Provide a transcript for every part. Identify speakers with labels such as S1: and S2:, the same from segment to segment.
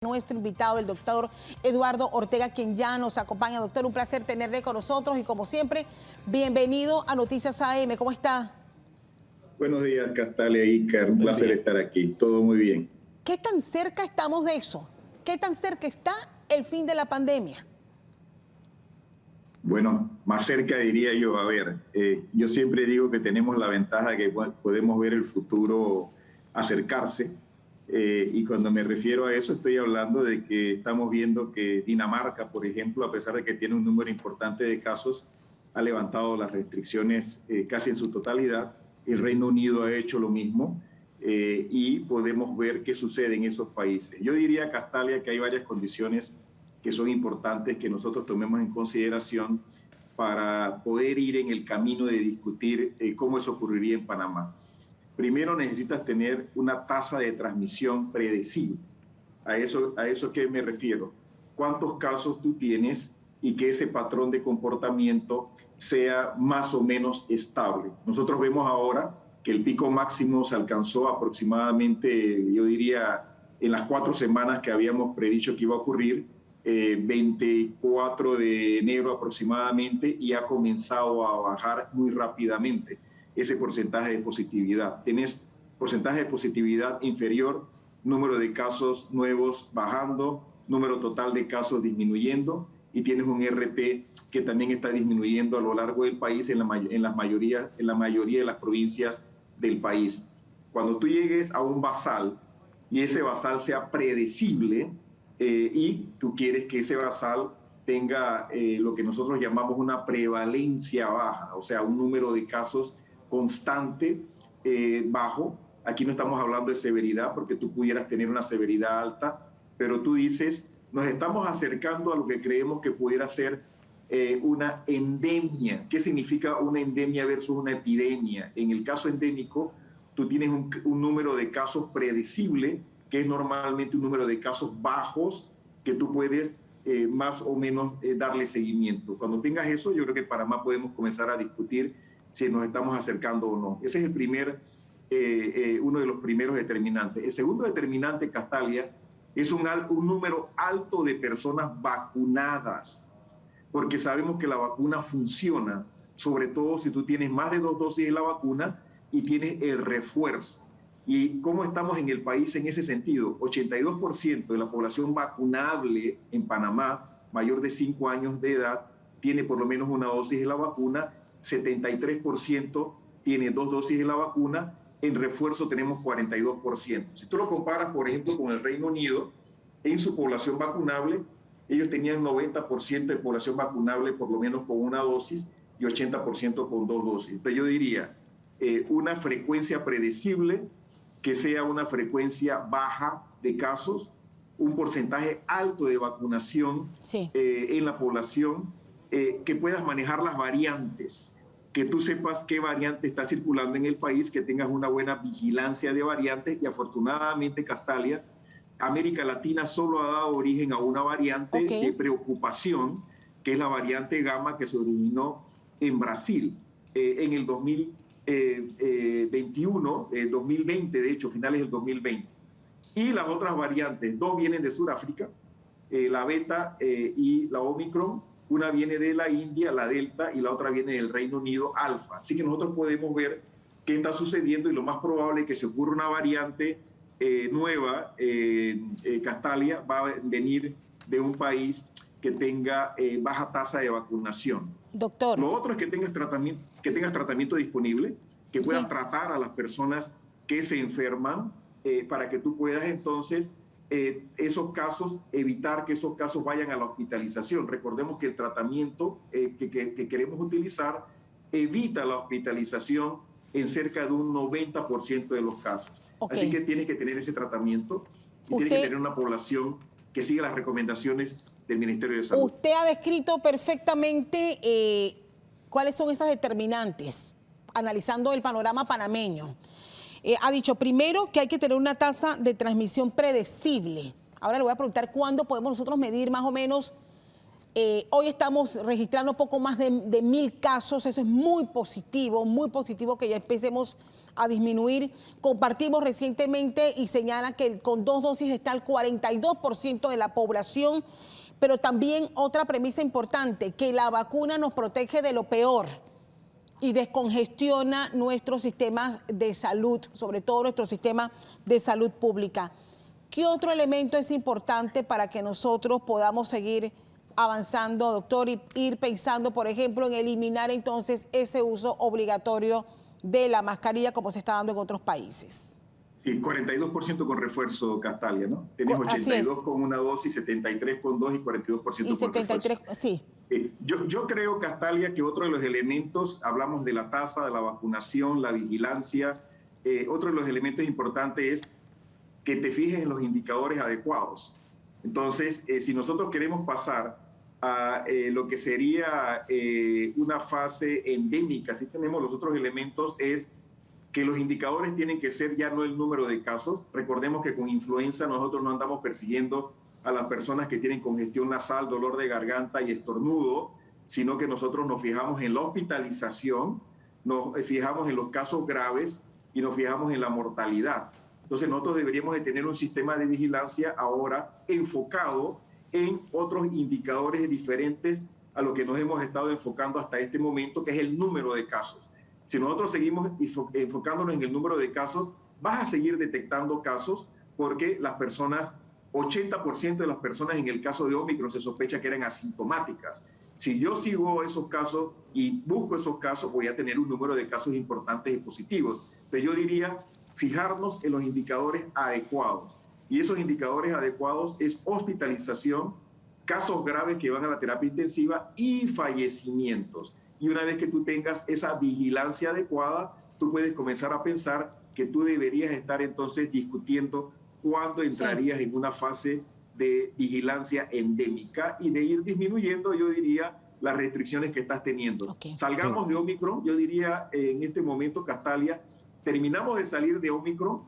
S1: Nuestro invitado, el doctor Eduardo Ortega, quien ya nos acompaña. Doctor, un placer tenerle con nosotros y como siempre, bienvenido a Noticias AM. ¿Cómo está?
S2: Buenos días, Castalia y Iker. Un placer estar aquí. Todo muy bien.
S1: ¿Qué tan cerca estamos de eso? ¿Qué tan cerca está el fin de la pandemia?
S2: Bueno, más cerca diría yo. A ver, yo siempre digo que tenemos la ventaja de que podemos ver el futuro acercarse. Y cuando me refiero a eso, estoy hablando de que estamos viendo que Dinamarca, por ejemplo, a pesar de que tiene un número importante de casos, ha levantado las restricciones casi en su totalidad. El Reino Unido ha hecho lo mismo y podemos ver qué sucede en esos países. Yo diría, Castalia, que hay varias condiciones que son importantes que nosotros tomemos en consideración para poder ir en el camino de discutir cómo eso ocurriría en Panamá. Primero necesitas tener una tasa de transmisión predecible. ¿A eso qué me refiero? ¿Cuántos casos tú tienes y que ese patrón de comportamiento sea más o menos estable? Nosotros vemos ahora que el pico máximo se alcanzó aproximadamente, yo diría, en las 4 semanas que habíamos predicho que iba a ocurrir, 24 de enero aproximadamente, y ha comenzado a bajar muy rápidamente ese porcentaje de positividad. Tenés porcentaje de positividad inferior, número de casos nuevos bajando, número total de casos disminuyendo, y tienes un RT que también está disminuyendo a lo largo del país en la mayoría de las provincias del país. Cuando tú llegues a un basal y ese basal sea predecible y tú quieres que ese basal tenga lo que nosotros llamamos una prevalencia baja, o sea, un número de casos constante, bajo. Aquí no estamos hablando de severidad, porque tú pudieras tener una severidad alta, pero tú dices, nos estamos acercando a lo que creemos que pudiera ser una endemia. ¿Qué significa una endemia versus una epidemia? En el caso endémico, tú tienes un número de casos predecible, que es normalmente un número de casos bajos, que tú puedes más o menos darle seguimiento. Cuando tengas eso, yo creo que para más podemos comenzar a discutir si nos estamos acercando o no. Ese es uno de los primeros determinantes. El segundo determinante, Castalia, es un número alto de personas vacunadas, porque sabemos que la vacuna funciona, sobre todo si tú tienes más de 2 dosis de la vacuna y tienes el refuerzo. ¿Y cómo estamos en el país en ese sentido? 82% de la población vacunable en Panamá, mayor de 5 años de edad, tiene por lo menos una dosis de la vacuna. 73% tiene 2 dosis de la vacuna. En refuerzo tenemos 42%. Si tú lo comparas, por ejemplo, con el Reino Unido, en su población vacunable, ellos tenían 90% de población vacunable por lo menos con una dosis y 80% con 2 dosis. Entonces yo diría, una frecuencia predecible, que sea una frecuencia baja de casos, un porcentaje alto de vacunación en la población, que puedas manejar las variantes, que tú sepas qué variante está circulando en el país, que tengas una buena vigilancia de variantes. Y afortunadamente, Castalia, América Latina solo ha dado origen a una variante de preocupación, que es la variante Gamma, que se originó en Brasil en el 2020, de hecho, finales del 2020. Y las otras variantes, 2 vienen de Sudáfrica, la Beta y la Omicron. Una viene de la India, la Delta, y la otra viene del Reino Unido, Alfa. Así que nosotros podemos ver qué está sucediendo, y lo más probable es que si ocurre una variante nueva, Castalia, va a venir de un país que tenga baja tasa de vacunación.
S1: Doctor.
S2: Lo otro es que tengas tratamiento disponible, que puedas tratar a las personas que se enferman, para que tú puedas entonces esos casos, evitar que esos casos vayan a la hospitalización. Recordemos que el tratamiento que queremos utilizar evita la hospitalización en cerca de un 90% de los casos. Así que tienes que tener ese tratamiento y tienes que tener una población que siga las recomendaciones del Ministerio de Salud.
S1: Usted ha descrito perfectamente cuáles son esas determinantes, analizando el panorama panameño. Ha dicho primero que hay que tener una tasa de transmisión predecible. Ahora le voy a preguntar cuándo podemos nosotros medir más o menos. Hoy estamos registrando poco más de 1000 casos. Eso es muy positivo que ya empecemos a disminuir. Compartimos recientemente y señala que con 2 dosis está el 42% de la población, pero también otra premisa importante, que la vacuna nos protege de lo peor y descongestiona nuestros sistemas de salud, sobre todo nuestro sistema de salud pública. ¿Qué otro elemento es importante para que nosotros podamos seguir avanzando, doctor, y ir pensando, por ejemplo, en eliminar entonces ese uso obligatorio de la mascarilla como se está dando en otros países?
S2: Sí, 42% con refuerzo, Castalia, ¿no? Tienes 82 con una dosis, 73 con dos y 42%
S1: y
S2: con
S1: 73,
S2: refuerzo.
S1: sí.
S2: Yo creo, Castalia, que otro de los elementos, hablamos de la tasa, de la vacunación, la vigilancia, otro de los elementos importantes es que te fijes en los indicadores adecuados. Entonces, si nosotros queremos pasar a lo que sería una fase endémica, si tenemos los otros elementos, es que los indicadores tienen que ser ya no el número de casos. Recordemos que con influenza nosotros no andamos persiguiendo a las personas que tienen congestión nasal, dolor de garganta y estornudo, sino que nosotros nos fijamos en la hospitalización, nos fijamos en los casos graves y nos fijamos en la mortalidad. Entonces nosotros deberíamos de tener un sistema de vigilancia ahora enfocado en otros indicadores diferentes a lo que nos hemos estado enfocando hasta este momento, que es el número de casos. Si nosotros seguimos enfocándonos en el número de casos, vas a seguir detectando casos porque las personas, 80% de las personas en el caso de Omicron se sospecha que eran asintomáticas. Si yo sigo esos casos y busco esos casos, voy a tener un número de casos importantes y positivos. Entonces yo diría fijarnos en los indicadores adecuados. Y esos indicadores adecuados es hospitalización, casos graves que van a la terapia intensiva y fallecimientos. Y una vez que tú tengas esa vigilancia adecuada, tú puedes comenzar a pensar que tú deberías estar entonces discutiendo cuándo entrarías en una fase de vigilancia endémica y de ir disminuyendo, yo diría, las restricciones que estás teniendo. Salgamos de Omicron, yo diría en este momento, Castalia, terminamos de salir de Omicron,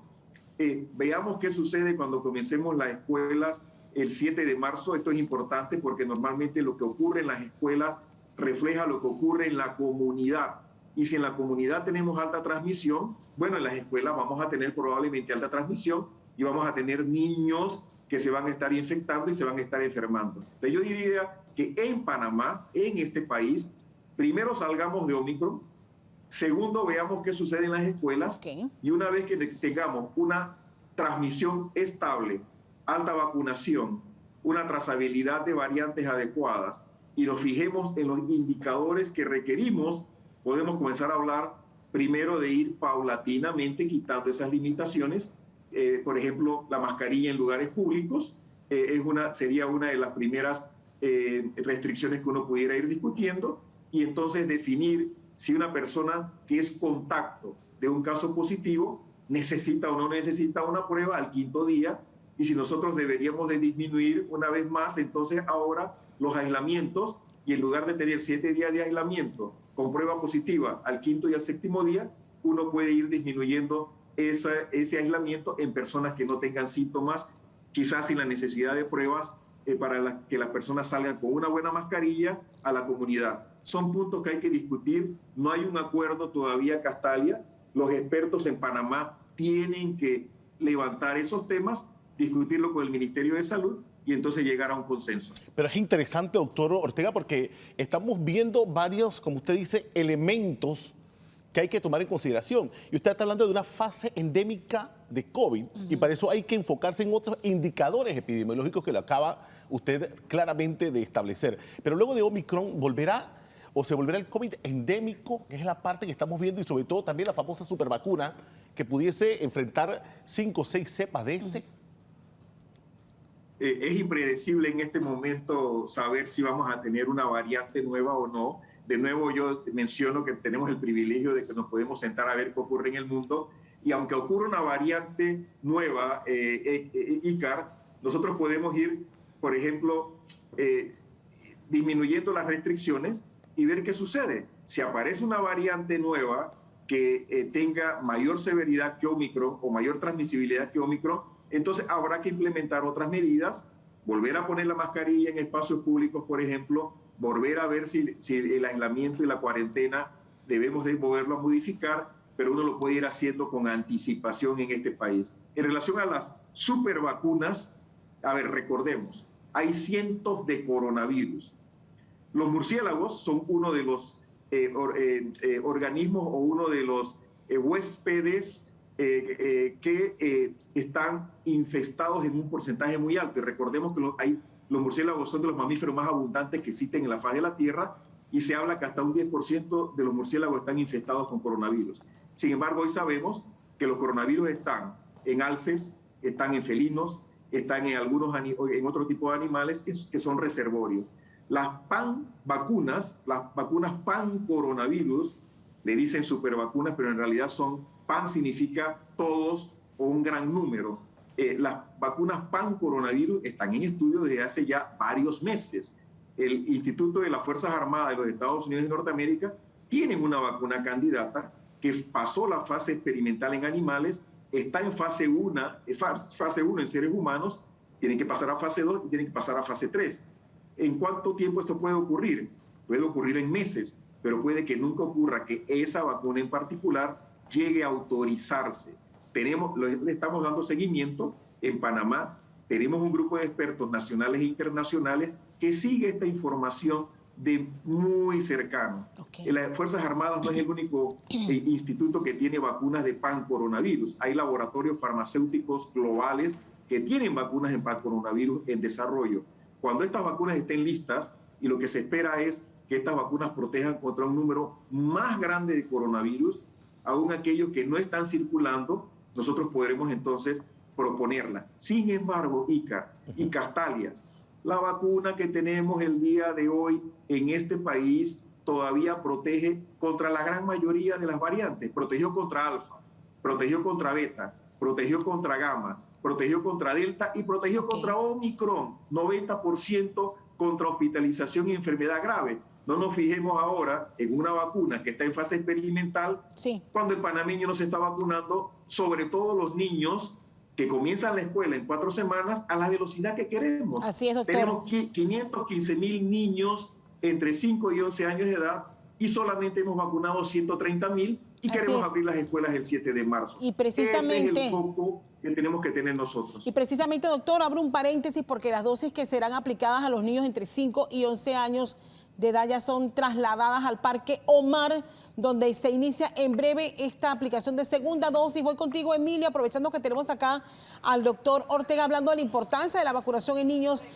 S2: veamos qué sucede cuando comencemos las escuelas el 7 de marzo. Esto es importante porque normalmente lo que ocurre en las escuelas refleja lo que ocurre en la comunidad. Y si en la comunidad tenemos alta transmisión, bueno, en las escuelas vamos a tener probablemente alta transmisión y vamos a tener niños que se van a estar infectando y se van a estar enfermando. Entonces yo diría que en Panamá, en este país, primero salgamos de Omicron, segundo veamos qué sucede en las escuelas, y una vez que tengamos una transmisión estable, alta vacunación, una trazabilidad de variantes adecuadas, y nos fijemos en los indicadores que requerimos, podemos comenzar a hablar primero de ir paulatinamente quitando esas limitaciones. Por ejemplo, la mascarilla en lugares públicos sería una de las primeras restricciones que uno pudiera ir discutiendo, y entonces definir si una persona que es contacto de un caso positivo necesita o no necesita una prueba al 5.º día, y si nosotros deberíamos de disminuir una vez más, entonces ahora los aislamientos, y en lugar de tener 7 días de aislamiento con prueba positiva al 5.º y al 7.º día, uno puede ir disminuyendo ese aislamiento en personas que no tengan síntomas, quizás sin la necesidad de pruebas, para que las personas salgan con una buena mascarilla a la comunidad. Son puntos que hay que discutir. No hay un acuerdo todavía, Castalia. Los expertos en Panamá tienen que levantar esos temas, discutirlo con el Ministerio de Salud y entonces llegar a un consenso.
S3: Pero es interesante, doctor Ortega, porque estamos viendo varios, como usted dice, elementos que hay que tomar en consideración. Y usted está hablando de una fase endémica de COVID, y para eso hay que enfocarse en otros indicadores epidemiológicos que lo acaba usted claramente de establecer. Pero luego de Omicron, se volverá el COVID endémico, que es la parte que estamos viendo, y sobre todo también la famosa supervacuna, que pudiese enfrentar 5 o 6 cepas de este.
S2: Es impredecible en este momento saber si vamos a tener una variante nueva o no. De nuevo, yo menciono que tenemos el privilegio de que nos podemos sentar a ver qué ocurre en el mundo, y aunque ocurra una variante nueva, Icar, nosotros podemos ir, por ejemplo, disminuyendo las restricciones y ver qué sucede. Si aparece una variante nueva que tenga mayor severidad que Omicron o mayor transmisibilidad que Omicron, entonces habrá que implementar otras medidas, volver a poner la mascarilla en espacios públicos, por ejemplo, volver a ver si el aislamiento y la cuarentena debemos de volverlo a modificar, pero uno lo puede ir haciendo con anticipación en este país. En relación a las supervacunas, a ver, recordemos, hay cientos de coronavirus. Los murciélagos son uno de los organismos o uno de los huéspedes que están infestados en un porcentaje muy alto. Y recordemos que los murciélagos son de los mamíferos más abundantes que existen en la faz de la Tierra y se habla que hasta un 10% de los murciélagos están infestados con coronavirus. Sin embargo, hoy sabemos que los coronavirus están en alces, están en felinos, están en otro tipo de animales que son reservorios. Las vacunas pan-coronavirus, le dicen supervacunas, pero en realidad pan significa todos o un gran número. Las vacunas pan-coronavirus están en estudio desde hace ya varios meses. El Instituto de las Fuerzas Armadas de los Estados Unidos y Norteamérica tienen una vacuna candidata que pasó la fase experimental en animales, está en fase 1 en seres humanos, tienen que pasar a fase 2 y tienen que pasar a fase 3. ¿En cuánto tiempo esto puede ocurrir? Puede ocurrir en meses, pero puede que nunca ocurra que esa vacuna en particular llegue a autorizarse. Le estamos dando seguimiento en Panamá. Tenemos un grupo de expertos nacionales e internacionales que sigue esta información de muy cercano.
S1: Okay.
S2: Las Fuerzas Armadas no es el único instituto que tiene vacunas de pan-coronavirus. Hay laboratorios farmacéuticos globales que tienen vacunas en pan-coronavirus en desarrollo. Cuando estas vacunas estén listas, y lo que se espera es que estas vacunas protejan contra un número más grande de coronavirus, aún aquellos que no están circulando, nosotros podremos entonces proponerla. Sin embargo, Ica y Castalia, la vacuna que tenemos el día de hoy en este país todavía protege contra la gran mayoría de las variantes. Protegió contra alfa, protegió contra beta, protegió contra gamma, protegió contra delta y protegió contra Omicron, 90% contra hospitalización y enfermedad grave. No nos fijemos ahora en una vacuna que está en fase experimental, cuando el panameño no se está vacunando, sobre todo los niños que comienzan la escuela en 4 semanas a la velocidad que queremos.
S1: Así es, doctor.
S2: Tenemos 515,000 niños entre 5 y 11 años de edad y solamente hemos vacunado 130,000 y queremos abrir las escuelas el 7 de marzo.
S1: Y precisamente
S2: ese es el foco que tenemos que tener nosotros.
S1: Y precisamente, doctor, abro un paréntesis porque las dosis que serán aplicadas a los niños entre 5 y 11 años de edad ya son trasladadas al Parque Omar, donde se inicia en breve esta aplicación de segunda dosis. Voy contigo, Emilio, aprovechando que tenemos acá al doctor Ortega hablando de la importancia de la vacunación en niños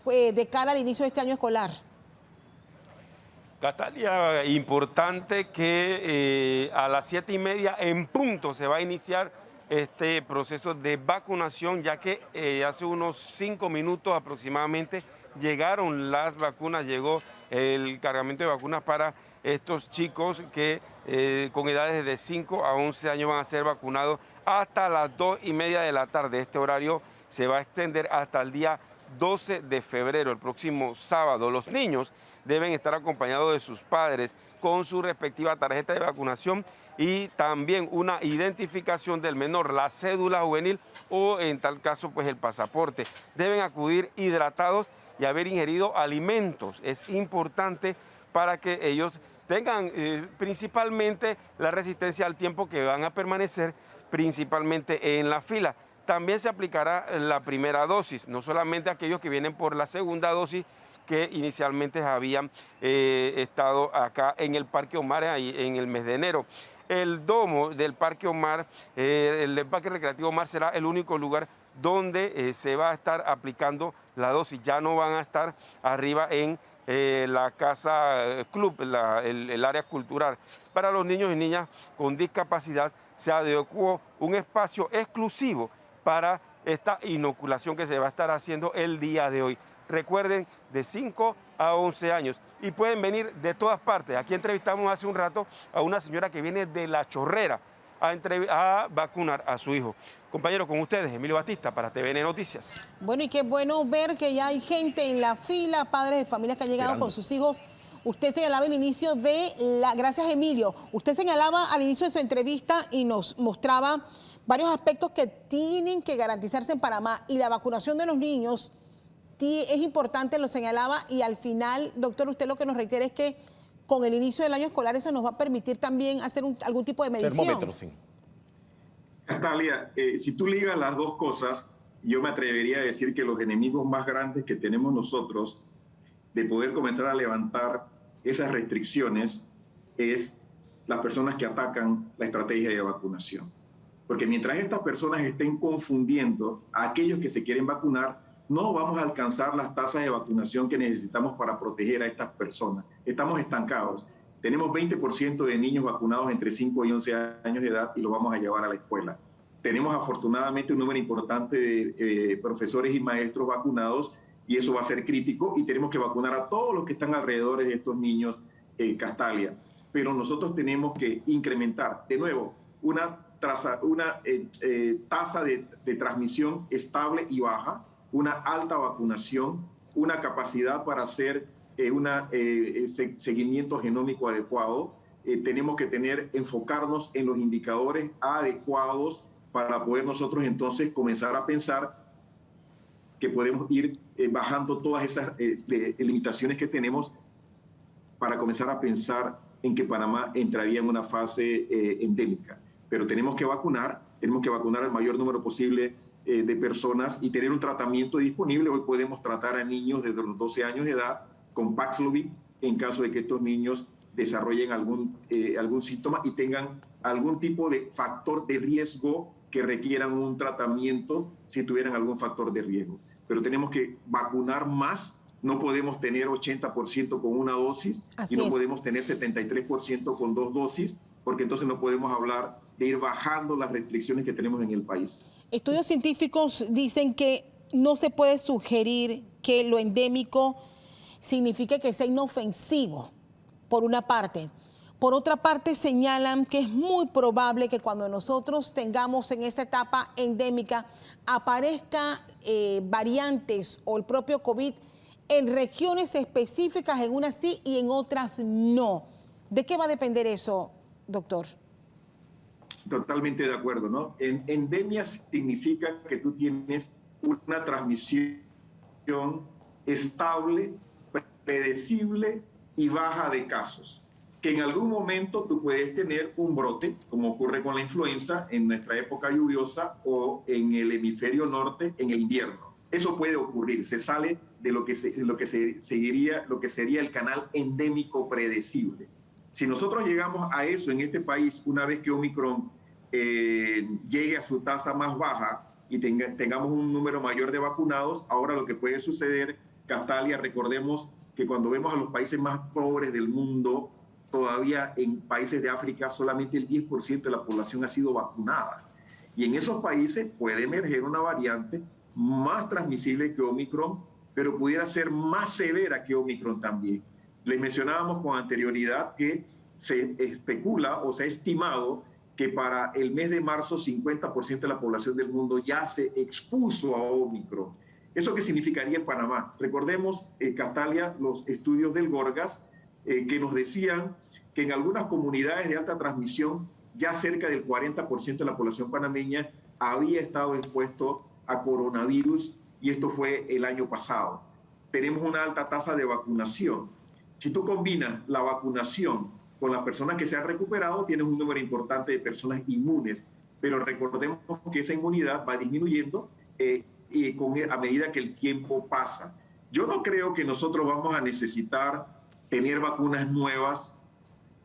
S1: de cara al inicio de este año escolar.
S4: Castalia, importante que a las 7:30 en punto se va a iniciar este proceso de vacunación, ya que hace unos 5 minutos aproximadamente llegaron las vacunas, llegó el cargamento de vacunas para estos chicos que con edades de 5 a 11 años van a ser vacunados hasta las 2:30 de la tarde. Este horario se va a extender hasta el día 12 de febrero, el próximo sábado. Los niños deben estar acompañados de sus padres con su respectiva tarjeta de vacunación y también una identificación del menor, la cédula juvenil o en tal caso pues el pasaporte. Deben acudir hidratados y haber ingerido alimentos. Es importante para que ellos tengan principalmente la resistencia al tiempo que van a permanecer principalmente en la fila. También se aplicará la primera dosis, no solamente aquellos que vienen por la segunda dosis que inicialmente habían estado acá en el Parque Omar en el mes de enero. El domo del Parque Omar, el Parque Recreativo Omar será el único lugar donde se va a estar aplicando la dosis. Ya no van a estar arriba en la casa club, el área cultural. Para los niños y niñas con discapacidad se adecuó un espacio exclusivo para esta inoculación que se va a estar haciendo el día de hoy. Recuerden, de 5 a 11 años y pueden venir de todas partes. Aquí entrevistamos hace un rato a una señora que viene de La Chorrera a vacunar a su hijo. Compañero, con ustedes, Emilio Batista para TVN Noticias.
S1: Bueno, y qué bueno ver que ya hay gente en la fila, padres de familias que han llegado con sus hijos. Usted señalaba el inicio de la... Gracias, Emilio. Usted señalaba al inicio de su entrevista y nos mostraba varios aspectos que tienen que garantizarse en Panamá, y la vacunación de los niños es importante, lo señalaba, y al final, doctor, usted lo que nos reitera es que con el inicio del año escolar eso nos va a permitir también hacer algún tipo de medición.
S3: Termómetro, sí.
S2: Natalia, si tú ligas las dos cosas, yo me atrevería a decir que los enemigos más grandes que tenemos nosotros de poder comenzar a levantar esas restricciones es las personas que atacan la estrategia de vacunación. Porque mientras estas personas estén confundiendo a aquellos que se quieren vacunar, no vamos a alcanzar las tasas de vacunación que necesitamos para proteger a estas personas. Estamos estancados. Tenemos 20% de niños vacunados entre 5 y 11 años de edad y los vamos a llevar a la escuela. Tenemos afortunadamente un número importante de profesores y maestros vacunados y eso va a ser crítico y tenemos que vacunar a todos los que están alrededor de estos niños, Castalia. Pero nosotros tenemos que incrementar, de nuevo, una tasa de transmisión estable y baja, una alta vacunación, una capacidad para hacer un seguimiento genómico adecuado. Tenemos que enfocarnos en los indicadores adecuados para poder nosotros entonces comenzar a pensar que podemos ir bajando todas esas limitaciones que tenemos para comenzar a pensar en que Panamá entraría en una fase endémica. Pero tenemos que vacunar al mayor número posible de personas y tener un tratamiento disponible. Hoy podemos tratar a niños desde los 12 años de edad con Paxlovid en caso de que estos niños desarrollen algún síntoma y tengan algún tipo de factor de riesgo que requieran un tratamiento si tuvieran algún factor de riesgo. Pero tenemos que vacunar más. No podemos tener 80% con una dosis y no podemos tener 73% con 2 dosis, porque entonces no podemos hablar de ir bajando las restricciones que tenemos en el país.
S1: Estudios científicos dicen que no se puede sugerir que lo endémico signifique que sea inofensivo, por una parte. Por otra parte, señalan que es muy probable que cuando nosotros tengamos en esta etapa endémica aparezca variantes o el propio COVID en regiones específicas, en unas sí y en otras no. ¿De qué va a depender eso, doctor?
S2: Totalmente de acuerdo, ¿no? Endemia significa que tú tienes una transmisión estable, predecible y baja de casos. Que en algún momento tú puedes tener un brote, como ocurre con la influenza en nuestra época lluviosa o en el hemisferio norte en el invierno. Eso puede ocurrir, se sale de lo que sería el canal endémico predecible. Si nosotros llegamos a eso en este país, una vez que Omicron llegue a su tasa más baja y tengamos un número mayor de vacunados, ahora lo que puede suceder, Castalia, recordemos que cuando vemos a los países más pobres del mundo, todavía en países de África solamente el 10% de la población ha sido vacunada. Y en esos países puede emerger una variante más transmisible que Omicron, pero pudiera ser más severa que Omicron también. Les mencionábamos con anterioridad que se especula o se ha estimado que para el mes de marzo 50% de la población del mundo ya se expuso a Omicron. ¿Eso qué significaría en Panamá? Recordemos, Castalia, los estudios del Gorgas que nos decían que en algunas comunidades de alta transmisión ya cerca del 40% de la población panameña había estado expuesto a coronavirus y esto fue el año pasado. Tenemos una alta tasa de vacunación. Si tú combinas la vacunación con las personas que se han recuperado, tienes un número importante de personas inmunes, pero recordemos que esa inmunidad va disminuyendo a medida que el tiempo pasa. Yo no creo que nosotros vamos a necesitar tener vacunas nuevas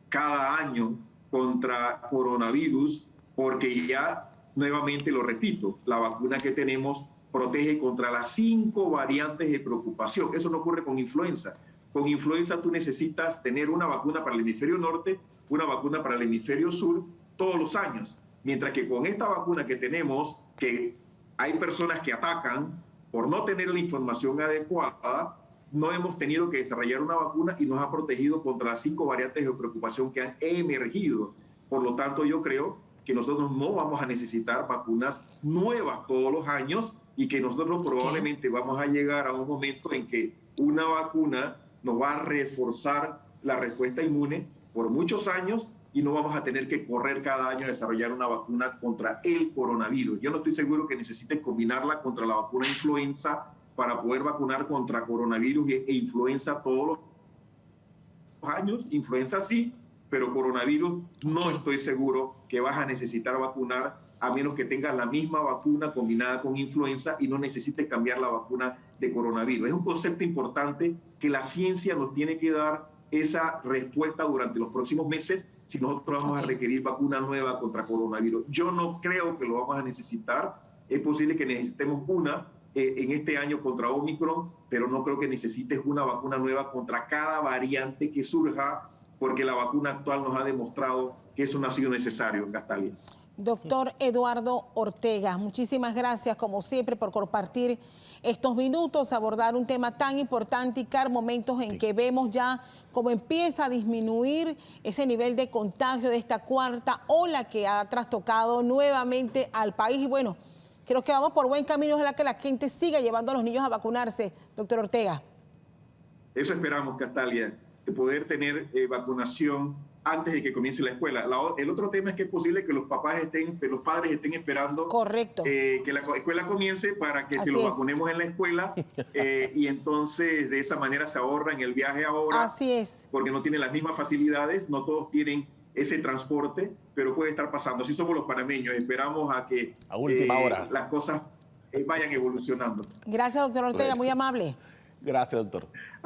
S2: cada año contra coronavirus, porque ya, nuevamente lo repito, la vacuna que tenemos protege contra las 5 variantes de preocupación. Eso no ocurre con influenza. Con influenza tú necesitas tener una vacuna para el hemisferio norte, una vacuna para el hemisferio sur todos los años. Mientras que con esta vacuna que tenemos, que hay personas que atacan por no tener la información adecuada, no hemos tenido que desarrollar una vacuna y nos ha protegido contra las 5 variantes de preocupación que han emergido. Por lo tanto, yo creo que nosotros no vamos a necesitar vacunas nuevas todos los años y que nosotros probablemente vamos a llegar a un momento en que una vacuna nos va a reforzar la respuesta inmune por muchos años y no vamos a tener que correr cada año a desarrollar una vacuna contra el coronavirus. Yo no estoy seguro que necesiten combinarla contra la vacuna influenza para poder vacunar contra coronavirus e influenza todos los años, influenza sí, pero coronavirus no estoy seguro que vas a necesitar vacunar a menos que tengas la misma vacuna combinada con influenza y no necesites cambiar la vacuna de coronavirus. Es un concepto importante que la ciencia nos tiene que dar esa respuesta durante los próximos meses si nosotros vamos a requerir vacuna nueva contra coronavirus. Yo no creo que lo vamos a necesitar. Es posible que necesitemos una en este año contra Omicron, pero no creo que necesites una vacuna nueva contra cada variante que surja, porque la vacuna actual nos ha demostrado que eso no ha sido necesario, Castalia.
S1: Doctor Eduardo Ortega, muchísimas gracias como siempre por compartir estos minutos, abordar un tema tan importante y claro, momentos en que vemos ya cómo empieza a disminuir ese nivel de contagio de esta cuarta ola que ha trastocado nuevamente al país. Y bueno, creo que vamos por buen camino, ojalá que la gente siga llevando a los niños a vacunarse, doctor Ortega.
S2: Eso esperamos, Castalia, de poder tener vacunación antes de que comience la escuela. El otro tema es que es posible que los padres estén esperando que la escuela comience para que se los vacunemos en la escuela y entonces de esa manera se ahorran el viaje ahora.
S1: Así es.
S2: Porque no tienen las mismas facilidades, no todos tienen ese transporte, pero puede estar pasando. Así somos los panameños, esperamos a que
S3: a última hora
S2: las cosas vayan evolucionando.
S1: Gracias, doctor Ortega, muy amable.
S3: Gracias, doctor.